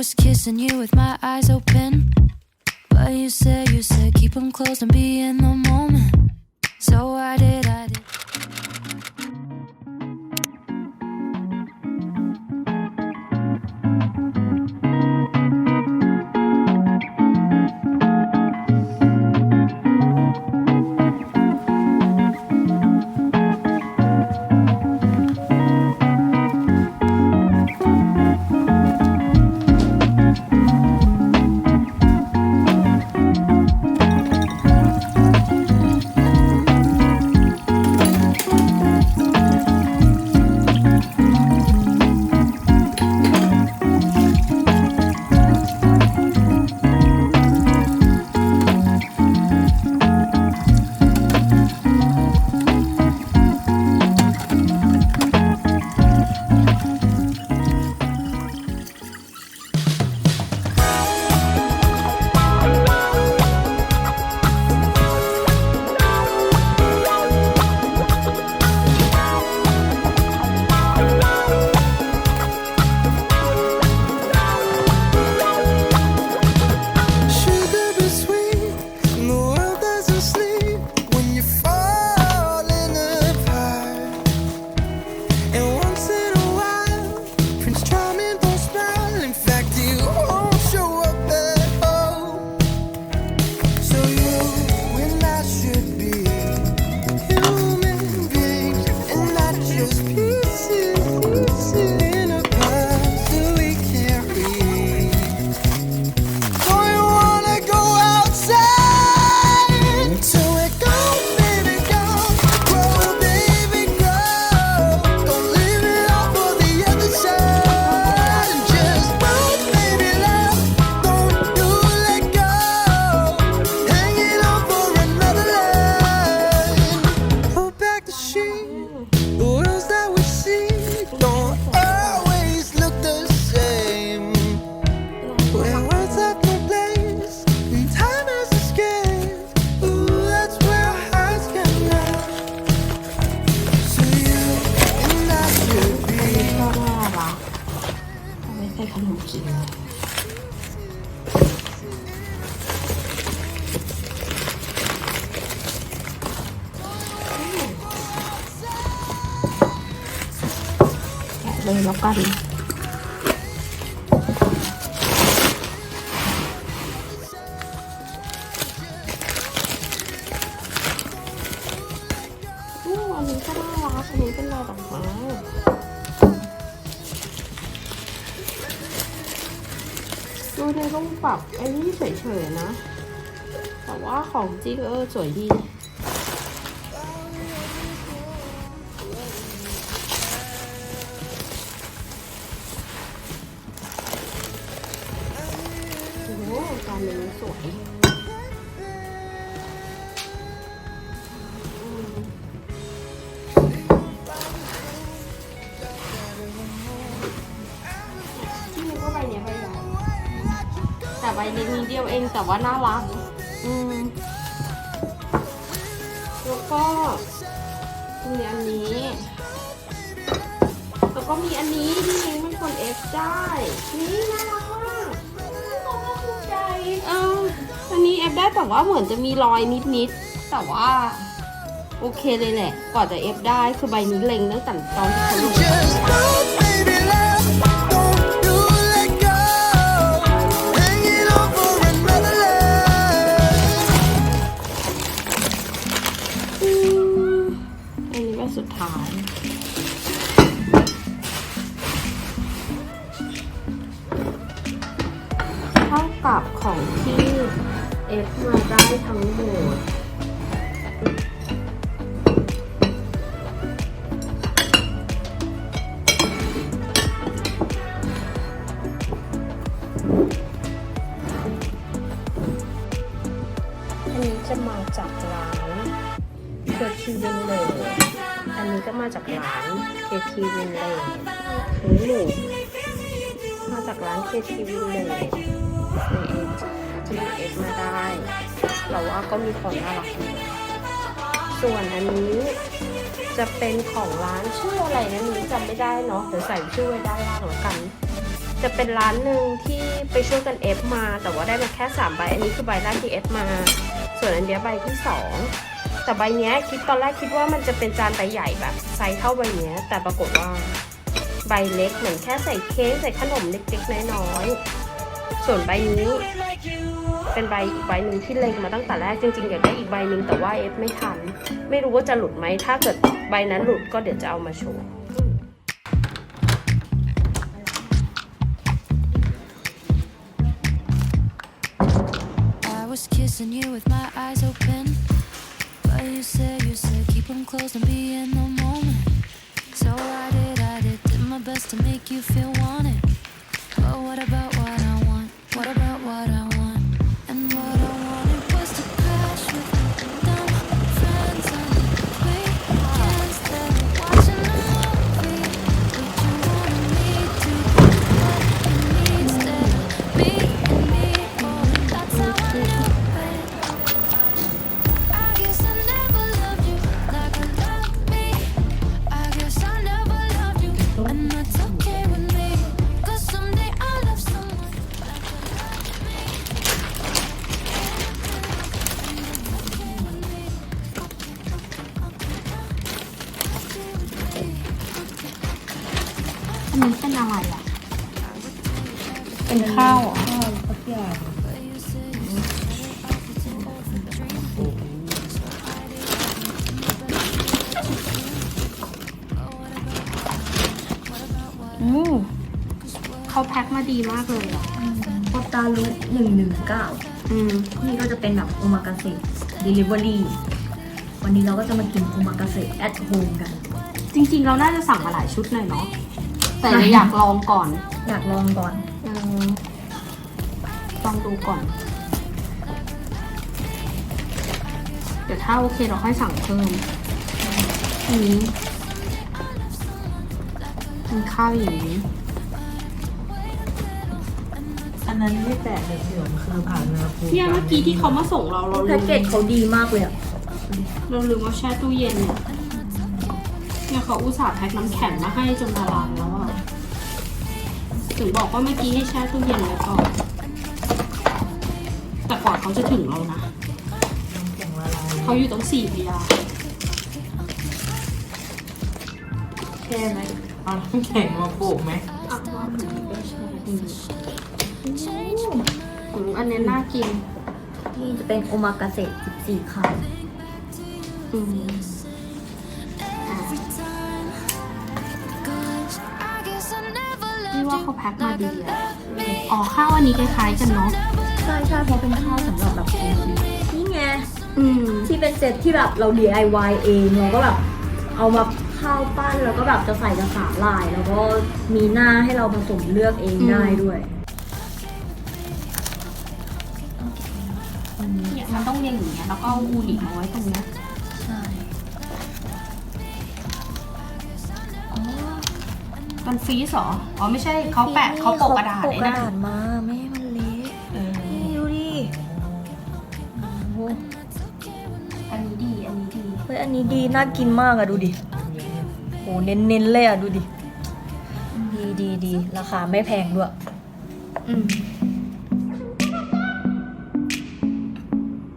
was kissing you with my eyes open, but you said keep them closed and be in the moment. So I did.เลยแล้วกันอันนี้ก็น่ารักอันนี้เป็นลายดอกไม้ดูในรูปแบบไอ้นี่เฉยๆนะแต่ว่าของจริงสวยดีการนี้สวยที่มันก็ใบนี้ใบใหญ่แต่ใบเล็กนิดเดียวเองแต่ว่าน่ารักแล้วก็มีอันนี้แล้วก็มีอันนี้ที่นิ้งเป็นคนเอฟได้นี่น่ารักมากอันนี้เอฟได้แต่ว่าเหมือนจะมีรอยนิดๆแต่ว่าโอเคเลยแหละกว่าจะเอฟได้คือใบนี้เล็งตั้งแต่ตอนที่เขาลงอันนี้เป็นสุดท้ายเท่ากับของที่เอฟมาได้ทั้งหมดอันนี้จะมาจากร้านเคทีวินเลดอันนี้ก็มาจากร้านเคทีวินเลดมาจากร้านเคทีวินเลดที่เอฟมาได้เราว่าก็มีของน่ารักอยู่ส่วนอันนี้จะเป็นของร้านชื่ออะไรนะนี้จำไม่ได้เนาะเดี๋ยวใส่ชื่อไว้ด้านล่างแล้วกัน จะเป็นร้านหนึ่งที่ไปช่วยกันเอฟมาแต่ว่าได้มาแค่3ใบอันนี้คือใบแรกที่เอฟมาส่วนอันเนี้ยใบที่2แต่ใบเนี้ยตอนแรกคิดว่ามันจะเป็นจานใบใหญ่แบบไซส์เท่าใบเนี้ยแต่ปรากฏว่าใบเล็กเหมือนแค่ใส่เค้กใส่ขนมเล็กๆน้อยๆส่วนใบนี้เป็นใบอีกใบหนึ่งที่เล็งมาตั้งแต่แรกจริงๆอยากได้อีกใบหนึ่งแต่ว่าเอฟไม่ทันไม่รู้ว่าจะหลุดไหมถ้าเกิดใบนั้นหลุดก็เดี๋ยวจะเอามาโชว์was kissing you with my eyes open, but you said keep them closed and be in the moment. So I did my best to make you feel wanted. But what about what I want? What about what I want? And what I wanted was to crash with dumb friends on the weekends, instead of watching a movie. But you wanted me to do what you need instead of me and me. Oh, that's how I knew.อันนี้เป็นอะไรอ่ะเป็นข้าวเหรอสักอย่างเขาแพ็คมาดีมากเลยอ่ะโอตารุ119นี่ก็จะเป็นแบบโอมากาเสะ delivery วันนี้เราก็จะมากินโอมากาเสะ at home กันจริงๆเราน่าจะสั่งมาหลายชุดเลยเนาะแต่อยากลองก่อนอยากลองก่อนลองดูก่อนเดี๋ยวถ้าโอเคเราค่อยสั่งเพิ่มอันนี้เป็นข้าวอย่างนี้อันนั้นไม่แตะเลยเหลืองคือผ่านมาที่เมื่อกี้ที่เขามาส่งเราแพ็กเกจเขาดีมากเลยอะเราลืมว่าแช่ตู้เย็นเนี่ยเขาอุตส่าห์แพ็คน้ำแข็งมาให้จนละลายแล้วอะถึงบอกว่าเมื่อกี้ให้แช่ตู้เย็นไว้ก่อนแต่ก่อนเขาจะถึงเรานะเขาอยู่ตรง4 พยาแค่ไหมเอาน้ำแข็งมาปลูกไหมอันนี้น่ากินนี่จะเป็นโอมากาเสะ14 คำนี่ว่าเขาแพ็คมาดีอะอ๋อข้าวอันนี้คล้ายๆกันเนาะใช่เพราะเป็นข้าวสำหรับแบบนี่ไงที่เป็นเซตที่แบบเรา DIY เองเราก็แบบเอามาข้าวปั้นแล้วก็แบบจะใส่กระสาลายแล้วก็มีหน้าให้เราผสมเลือกเองได้ด้วยเนี่ยมันต้องเรียงอย่างเงี้ยแล้วก็เอาอูนิมาไว้ตรงเนี้ยใช่มันฟรีซเหรออ๋อไม่ใช่เขาแปะเขาโปะกระดาษเลยนะมาไม่ให้มันเละนี่ดูดิอันนี้ดีเฮ้ยอันนี้ดีน่ากินมากอะดูดิโหเน้นเลยอะดูดิดีราคาไม่แพงด้วย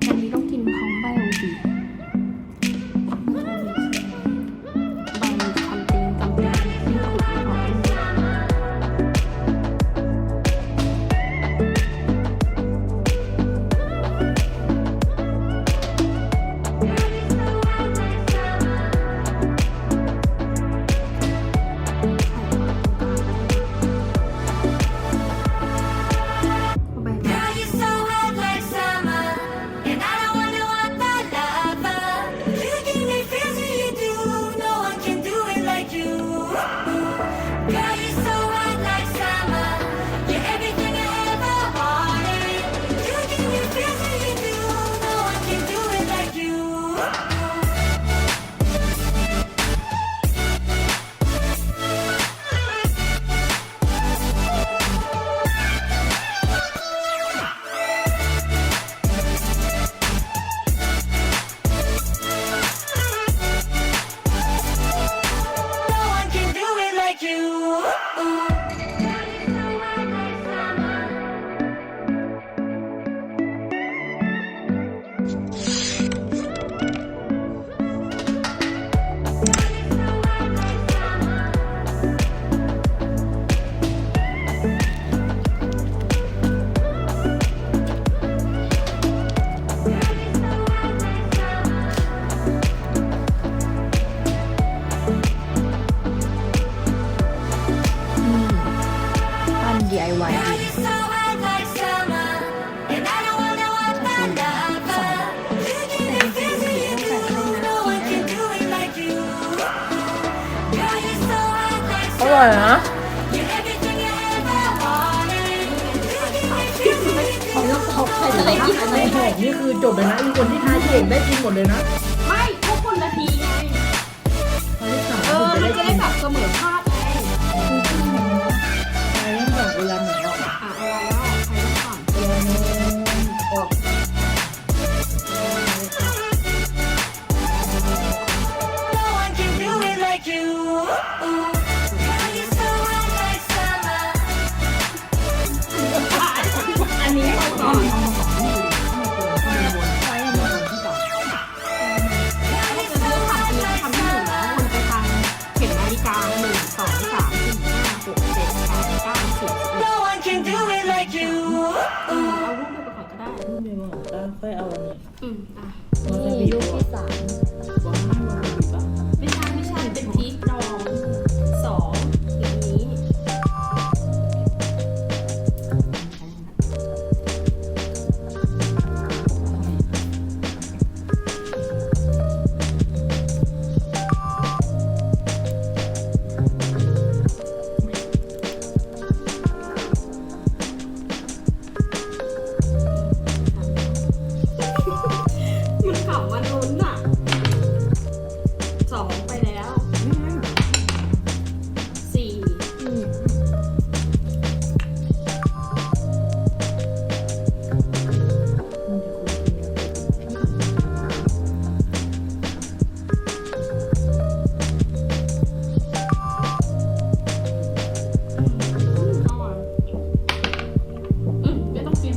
อันนี้ต้องกินพร้อมใบโอบีใบทำเป็นตำลึงที่ขุดออก ร่อยนะนี่คือจบเลยนะอีกคนที่ทายถูกได้กินหมดเลยนะไม่พวกคนละทีไงมันจะได้แบบเสมอภาคไงใครต้องบอกเวลาไหนออกอะไรแล้วใครต้องก่อนออก อันนี้ก่อนค่อยเอาอันนี้นี่ลูกที่3ไม่ใช่เป็นพริกดอง2อย่างนี้มันขำมันลุ้นอ่ะ2ไปแล้ว4ไม่ต้องกิน